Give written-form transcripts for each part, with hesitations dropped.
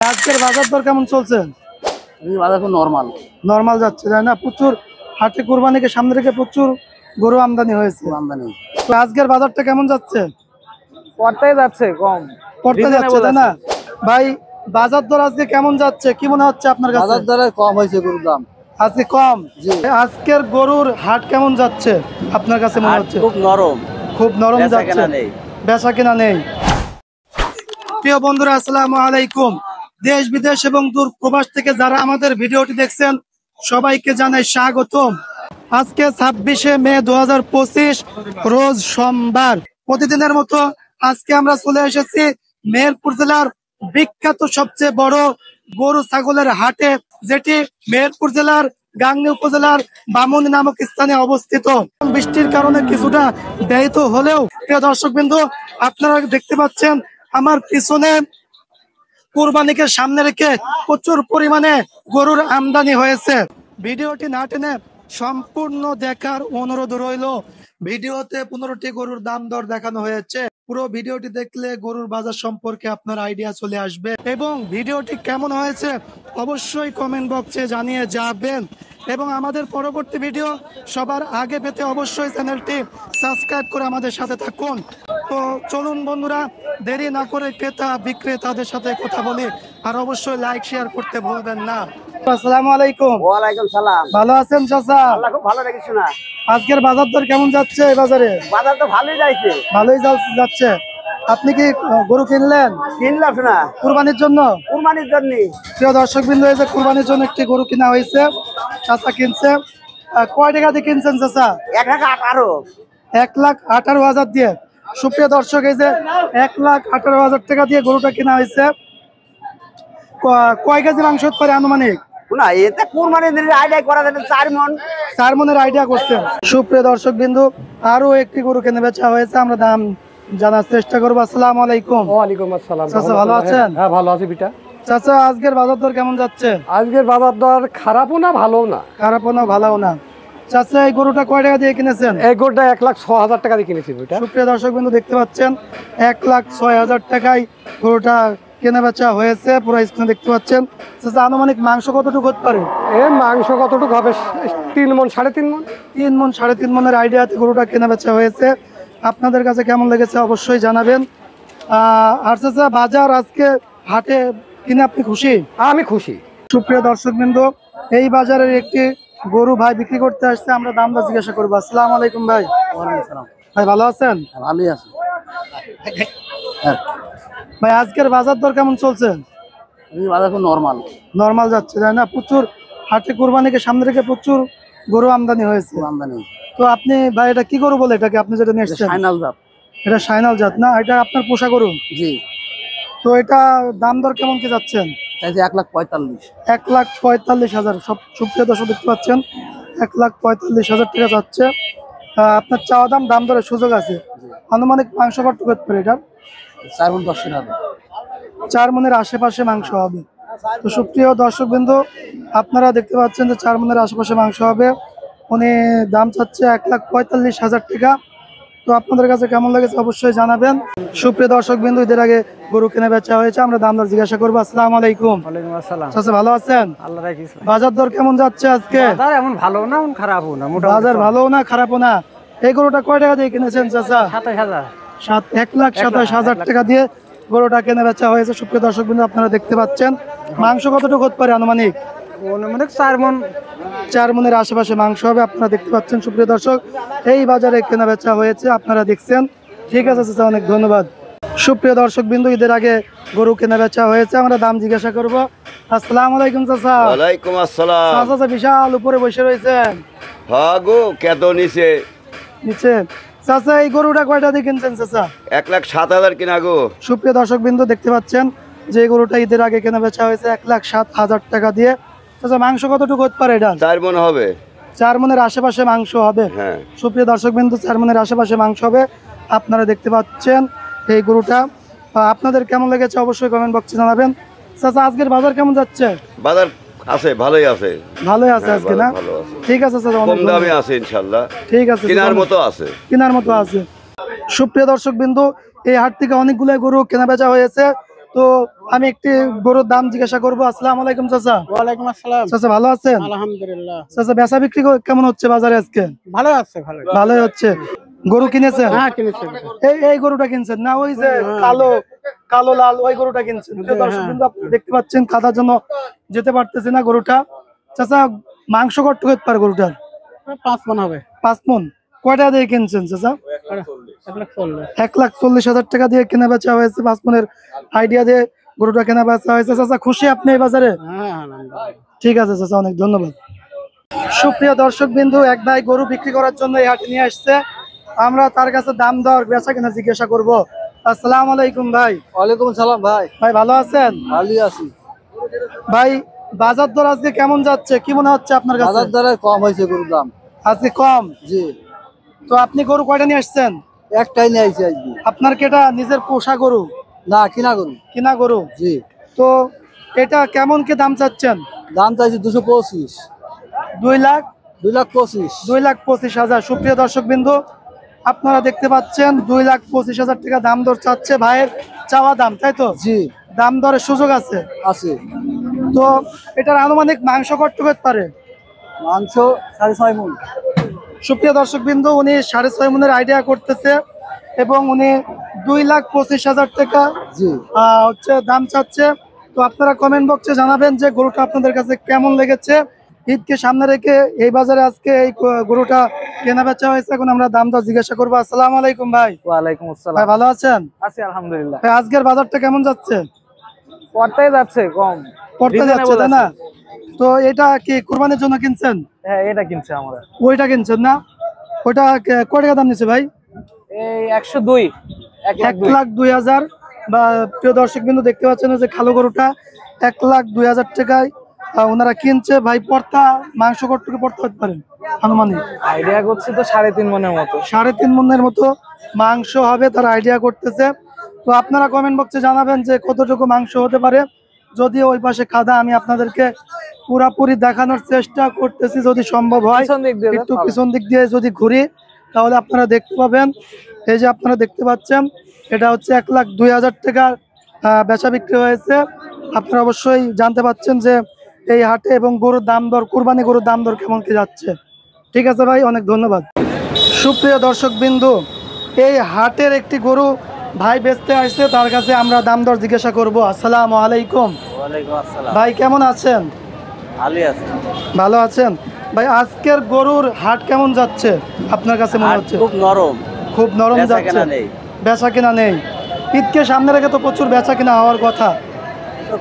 আজকের বাজার দর কেমন চলছে? বাজার খুব নরমাল যাচ্ছে, তাই না? প্রচুর হাটে কুরবানিকে সামনে রেখে প্রচুর গরু আমদানি হয়েছে। তো আজকের বাজারটা কেমন যাচ্ছে? পড়তেই যাচ্ছে, কম পড়তে যাচ্ছে, তাই না ভাই? বাজার দর আজকে কেমন যাচ্ছে, কি মনে হচ্ছে আপনার কাছে? বাজার দরে কম হয়েছে গরুর দাম আজকে কম। আজকের গরুর হাট কেমন যাচ্ছে আপনার কাছে মনে হচ্ছে? খুব নরম যাচ্ছে, বেচা কেনা নেই। প্রিয় বন্ধুরা, আসসালামু আলাইকুম। দেশ বিদেশ এবং দূর প্রবাস থেকে যারা আমাদের ভিডিওটি দেখছেন সবাইকে জানাই স্বাগতম। আজকে 26শে মে 2025 রোজ সোমবার। প্রতিদিনের মতো আজকে আমরা চলে এসেছি মেহেরপুর জেলার বিখ্যাত সবচেয়ে বড় গরু ছাগলের হাটে, যেটি মেহেরপুর জেলার গাংনী উপজেলার বামুনি নামক স্থানে অবস্থিত। বৃষ্টির কারণে কিছুটা ব্যয়িত হলেও প্রিয় দর্শকবৃন্দু, আপনারা দেখতে পাচ্ছেন আমার পিছনে কুরবানিকে সামনে রেখে প্রচুর পরিমাণে গরুর আমদানি হয়েছে। ভিডিওটি না টেনে সম্পূর্ণ দেখার অনুরোধ রইল। ভিডিওতে 15টি গরুর দাম দর দেখানো হয়েছে। পুরো ভিডিওটি দেখলে গরুর বাজার সম্পর্কে আপনার আইডিয়া চলে আসবে এবং ভিডিওটি কেমন হয়েছে অবশ্যই কমেন্ট বক্সে জানিয়ে যাবেন। এবং আমাদের পরবর্তী ভিডিও সবার আগে পেতে অবশ্যই চ্যানেলটি সাবস্ক্রাইব করে আমাদের সাথে থাকুন। তো চলুন বন্ধুরা, দেরি না করে ক্রেতা বিক্রেতাদের সাথে কথা বলি, আর অবশ্যই লাইক শেয়ার করতে ভুলবেন না। আসসালামু আলাইকুম। ওয়ালাইকুম সালাম। ভালো আছেন চাচা? আল্লাহ খুব ভালো রেখেছো না। আজকের বাজার দর কেমন যাচ্ছে এই বাজারে? বাজার তো ভালোই যাচ্ছে। ভালোই যাচ্ছে। আপনি কি গরু কিনলেন? কিনলাম না, কুরবানির জন্য। কুরবানির জন্য। প্রিয় দর্শকবৃন্দ, এই যে কুরবানির জন্য একটি গরু কিনা হয়েছে, চাচা কিনছে। কয় টাকা দিয়ে কিনছেন চাচা? 1,18,000। 1,18,000 দিয়ে। সুপ্রিয় দর্শক, এই যে 1,18,000 টাকা দিয়ে গরুটা কিনা হয়েছে। কয় কেজি মাংস করে আনুমানিক? না, এটা কুরবানির আইডিয়া করা যায় 4 মণ। 4 মণের আইডিয়া করছেন। সুপ্রিয় দর্শক বিন্দু, আরো একটি গরু কিনে বেচা হয়েছে, আমরা দাম জানার চেষ্টা করবো। আসসালামু আলাইকুম। ওয়ালাইকুম আসসালাম। চাচা ভালো আছেন? হ্যাঁ, ভালো আছি বিটা। চাচা, আজকের বাজার দর কেমন যাচ্ছে? আজকের বাজার দর খারাপও না, ভালোও না। খারাপও না, ভালোও না। চাচা, এই গরুটা কয় টাকা দিয়ে কিনেছেন? এই গরুটা 1,06,000 টাকা দিয়ে কিনেছি বিটা। সুপ্রিয় দর্শক বিন্দু, দেখতে পাচ্ছেন 1,06,000 টাকায় গরুটা কেনা বেচা হয়েছে। পুরো স্ক্রিনে দেখতে পাচ্ছেন। চাচা, আনুমানিক মাংস কতটুকু হতে পারে? এই মাংস কতটুকু হবে? 3 মণ, 3.5 মণ। 3 মণ, 3.5 মণের আইডিয়াতে গরুটা কেনা বেচা হয়েছে। আপনাদের কাছে কেমন লেগেছে অবশ্যই জানাবেন। আর চাচা, বাজার আজকে হাটে কিনে আপনি খুশি? আমি খুশি। সুপ্রিয় দর্শকবৃন্দ, এই বাজারের একটি গরু ভাই বিক্রি করতে আসছে, আমরা দামটা জিজ্ঞাসা করবো। আসসালামু আলাইকুম ভাই। ভাই ভালো আছেন? ভালোই আছে ভাই, আজকের বাজার দর কেমন চলছে? বাজার খুব নরমাল যাচ্ছে, তাই না? প্রচুর হাটে কুরবানিকে সামনে রেখে প্রচুর গরু আমদানি হয়েছে। তো আপনি ভাই, এটা কি গরু বলে এটাকে আপনি যেটা নিয়ে এসেছেন? এটা সাইনাল জাত না? এটা আপনার পোষা গরু? জি। তো এটা দাম দর কেমন কি যাচ্ছেন? 1,45,000। 1,45,000। সব সুপ্রিয় দর্শক দেখতে পাচ্ছেন 1,45,000 টাকা যাচ্ছে। আপনার চাওয়া দাম দরের সুযোগ আছে। আনুমানিক মাংস কত করতে পারে এটা? 4 মণ 10 হবে। 4 মণের আশেপাশে মাংস হবে। তো সুপ্রিয় দর্শকবৃন্দ, আপনারা দেখতে পাচ্ছেন যে 4 মণের আশেপাশে মাংস হবে। উনি দাম চাচ্ছে 1,45,000 টাকা। তো আপনাদের কাছে কেমন লেগেছে অবশ্যই জানাবেন। সুপ্রিয় দর্শকবৃন্দ, এদের আগে গরু কিনে বেচা হয়েছে, আমরা দাম দর জিজ্ঞাসা করবো। আসসালামু আলাইকুম। ওয়ালাইকুম আসসালাম। চাচা ভালো আছেন? আল্লাহ রাখিস। বাজার দর কেমন যাচ্ছে আজকে? বাজার এমন ভালো না, এমন খারাপও না। বাজার ভালো না, খারাপও না। এই গরুটা কয় টাকা দিয়ে কিনেছেন চাচা? 27,000। 1,27,000 টাকা দিয়ে গরুটা কেনা বেচা হয়েছে। সুপ্রিয় দর্শকবৃন্দ, আপনারা দেখতে পাচ্ছেন মাংস কতটুকু হতে পারে আনুমানিক? 4 মণ। 4 মণের আশেপাশে মাংস হবে। আপনারা দেখতে পাচ্ছেন সুপ্রিয় দর্শক, এই বাজারে কেনা বেচা হয়েছে, আপনারা দেখছেন। ঠিক আছে চাচা, অনেক ধন্যবাদ। সুপ্রিয় দর্শকবৃন্দ, ঈদের আগে গরু কেনা বেচা হয়েছে, আমরা দাম জিজ্ঞাসা করব। আসসালামু আলাইকুম চাচা। ওয়ালাইকুম আসসালাম। চাচা বিশাল উপরে বসে রয়েছেন। হ্যাঁ গো, কেত নিচে নিচে। চাচা, এই গরুটা কয়টা দিয়ে কিনছেন চাচা? 1,07,000 কিনা গো। সুপ্রিয় দর্শকবৃন্দ, দেখতে পাচ্ছেন যে গরুটা ঈদের আগে কেনা বেচা হয়েছে 1,07,000 টাকা দিয়ে। চাচা, মাংস কতটুকু হতে পারে এটা? 4 মণ হবে। 4 মণের আশেপাশে মাংস হবে। হ্যাঁ। সুপ্রিয় দর্শকবৃন্দ, 4 মণের আশেপাশে মাংস হবে। আপনারা দেখতে পাচ্ছেন এই গরুটা। আপনাদের কেমন লেগেছে অবশ্যই কমেন্ট বক্সে জানাবেন। চাচা, আজকের বাজার কেমন যাচ্ছে? বাজার আছে, ভালোই আছে। ভালোই আছে আজকে, না? ঠিক আছে চাচা, কম দামে আছে ইনশাআল্লাহ। ঠিক আছে, কেনার মতো আছে। কেনার মতো আছে। সুপ্রিয় দর্শকবৃন্দ, এই হাট থেকে অনেকগুলো গরু কেনা বেচা হয়েছে। তো আমি একটি গরুর দাম জিজ্ঞাসা করবো। আসসালামু আলাইকুম চাচা। ওয়ালাইকুম আসসালাম। চাচা ভালো আছেন? আলহামদুলিল্লাহ। চাচা বেচা বিক্রি কেমন হচ্ছে বাজারে আজকে? ভালো আছে, ভালো। ভালোই হচ্ছে। গরু কিনেছেন? হ্যাঁ, কিনেছি। এই গরুটা কিনছেন না ওই যে কালো কালো লাল ওই গরুটা কিনছেন? প্রিয় দর্শক বিন্দু, আপনারা দেখতে পাচ্ছেন কাদার জন্য যেতে পারতেছি না গরুটা। চাচা মাংস কতটুকু হতে পারে গরুটার? 5 মণ হবে। 5 মণ। কয়টা দিয়ে কিনছেন চাচা? 1,40,000 টাকা দিয়ে কেনা বেচা হয়েছে। 5 মণের আইডিয়া দিয়ে গরুটা কেনা বেচা হয়েছে। চাচা খুশি আপনি এই বাজারে? হ্যাঁ, আলহামদুলিল্লাহ। ঠিক আছে চাচা, অনেক ধন্যবাদ। সুপ্রিয় দর্শক বিন্দু, এক ভাই গরু বিক্রি করার জন্য এই হাটে নিয়ে আসছে। আমরা তার কাছে দাম দর বেচা কিনা জিজ্ঞাসা করব। আসসালামু আলাইকুম ভাই। ওয়ালাইকুম সালাম ভাই। ভাই ভালো আছেন? ভালোই আছি ভাই বাজার দর আজকে কেমন যাচ্ছে, কি মনে হচ্ছে আপনার কাছে? বাজার দরে কম হয়েছে গরুর দাম আজকে কম? জি। তো আপনি গরু কয়টা নিয়ে আসছেন? একটাই নিয়ে আইছি আজকে। আপনার কি এটা নিজের পোষা গরু? না, কিনা গরু। কিনা গরু? জি। তো এটা কেমন কি দাম চাচ্ছেন? দাম চাইছি 225। 2,25,000? 2,25,000। সুপ্রিয় দর্শক বিন্দু, আপনারা দেখতে পাচ্ছেন 2,25,000 টাকা দাম দর চাচ্ছে ভাইয়ের চাওয়া দাম, তাই তো? জি। দাম দরের সুযোগ আছে? আছে। তো এটার আনুমানিক মাংস কতটুকু হতে পারে? মাংস 6.5 মণ। সুপ্রিয় দর্শক বিন্দু, উনি 6.5 মণের আইডিয়া করতেছে এবং উনি 2,25,000 টাকা জি। হচ্ছে দাম চাচ্ছে। তো আপনারা কমেন্ট বক্সে জানাবেন যে গরুটা আপনাদের কাছে কেমন লেগেছে। ঈদকে সামনে রেখে এই বাজারে আজকে এই গরুটা কেনা বেচা হয়েছে। এখন আমরা দাম দর জিজ্ঞাসা করবো। আসসালামু আলাইকুম ভাই। ওয়ালাইকুম আসসালাম। ভাই ভালো আছেন? আছি আলহামদুলিল্লাহ। ভাই আজকের বাজারটা কেমন যাচ্ছে? পড়তেই যাচ্ছে কম। পড়তে যাচ্ছে তাই না? তো এটা কি কুরবানির জন্য কিনছেন? হ্যাঁ, এটা কিনছে আমরা। ওইটা কিনছেন না? ওইটা কয় টাকা দাম নিচ্ছে ভাই? এই 102। 1,02,000। বা প্রিয় দর্শক বিন্দু দেখতে পাচ্ছেন যে কালো গরুটা 1,02,000 টাকায় ওনারা কিনছে। ভাই পড়তা মাংস কতটুকু পড়তে হতে পারেন আনুমানিক? আইডিয়া করছি তো 3.5 মণের মতো। 3.5 মণের মতো মাংস হবে তার আইডিয়া করতেছে। তো আপনারা কমেন্ট বক্সে জানাবেন যে কতটুকু মাংস হতে পারে। যদিও ওই পাশে কাদা, আমি আপনাদেরকে পুরাপুরি দেখানোর চেষ্টা করতেছি। যদি সম্ভব হয় একটু পিছন দিক দিয়ে যদি ঘুরি তাহলে আপনারা দেখতে পাবেন। এই যে আপনারা দেখতে পাচ্ছেন এটা হচ্ছে 1,02,000 টাকার বেচা বিক্রি হয়েছে। আপনারা অবশ্যই জানতে পাচ্ছেন যে এই হাটে এবং গরুর দাম দর, কুরবানি গরুর দাম দর কেমন কি যাচ্ছে। ঠিক আছে ভাই, অনেক ধন্যবাদ। সুপ্রিয় দর্শক বিন্দু, এই হাটের একটি গরু ভাই বেচতে আসছে, তার কাছে আমরা দাম দর জিজ্ঞাসা করব। আসসালামু আলাইকুম। ওয়ালাইকুম আসসালাম। ভাই কেমন আছেন? ভালোই আছি। ভালো আছেন? ভাই আজকের গরুর হাট কেমন যাচ্ছে আপনার কাছে মনে হচ্ছে? খুব নরম। খুব নরম যাচ্ছে, বেচা কিনা নেই। ঈদকে সামনে রেখে তো প্রচুর বেচা কিনা হওয়ার কথা।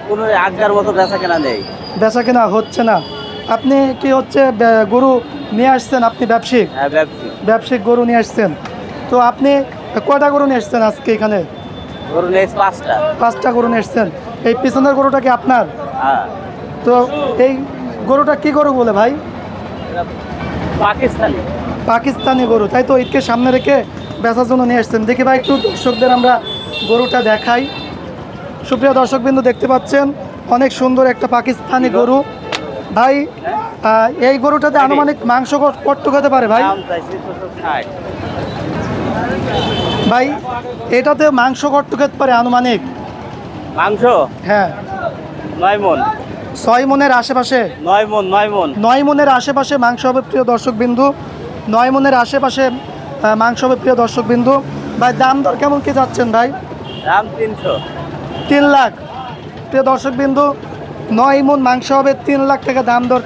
কোনো আগের মতো বেচা কেনা নেই। বেচা কিনা হচ্ছে না। আপনি কি হচ্ছে গরু নিয়ে আসছেন? আপনি ব্যবসায়িক? হ্যাঁ, ব্যবসায়িক গরু নিয়ে আসছেন। তো আপনি কয়টা গরু নিয়ে আসছেন আজকে এখানে? গরু নেই 5টা। 5টা গরু নিয়ে আসছেন। এই পিছনের গরুটা কি আপনার? হ্যাঁ। তো এই গরুটা কি গরু বলে ভাই? পাকিস্তানি। পাকিস্তানি গরু, তাই তো? ঈদকে সামনে রেখে বেচার জন্য নিয়ে আসছেন। দেখি ভাই একটু দর্শকদের আমরা গরুটা দেখাই। সুপ্রিয় দর্শকবৃন্দ দেখতে পাচ্ছেন অনেক সুন্দর একটা পাকিস্তানি গরু। ভাই এই গরুটাতে আনুমানিক মাংস কতটুকু হতে পারে ভাই? ভাই এটাতে মাংস কতটুকু হতে পারে আনুমানিক? মাংস? হ্যাঁ, 9 মণ। 6 মণের আশেপাশে? 9 মণের আশেপাশে মাংস হবে প্রিয় দর্শক বিন্দু। 9 মণের আশেপাশে মাংস হবে প্রিয় দর্শক বিন্দু। ভাই দাম দর কেমন কি যাচ্ছেন ভাই? দাম 300। 3 লাখ। প্রিয় দর্শক বিন্দু 9 মণ মাংস হবে, 3 লাখ টাকা দাম দর।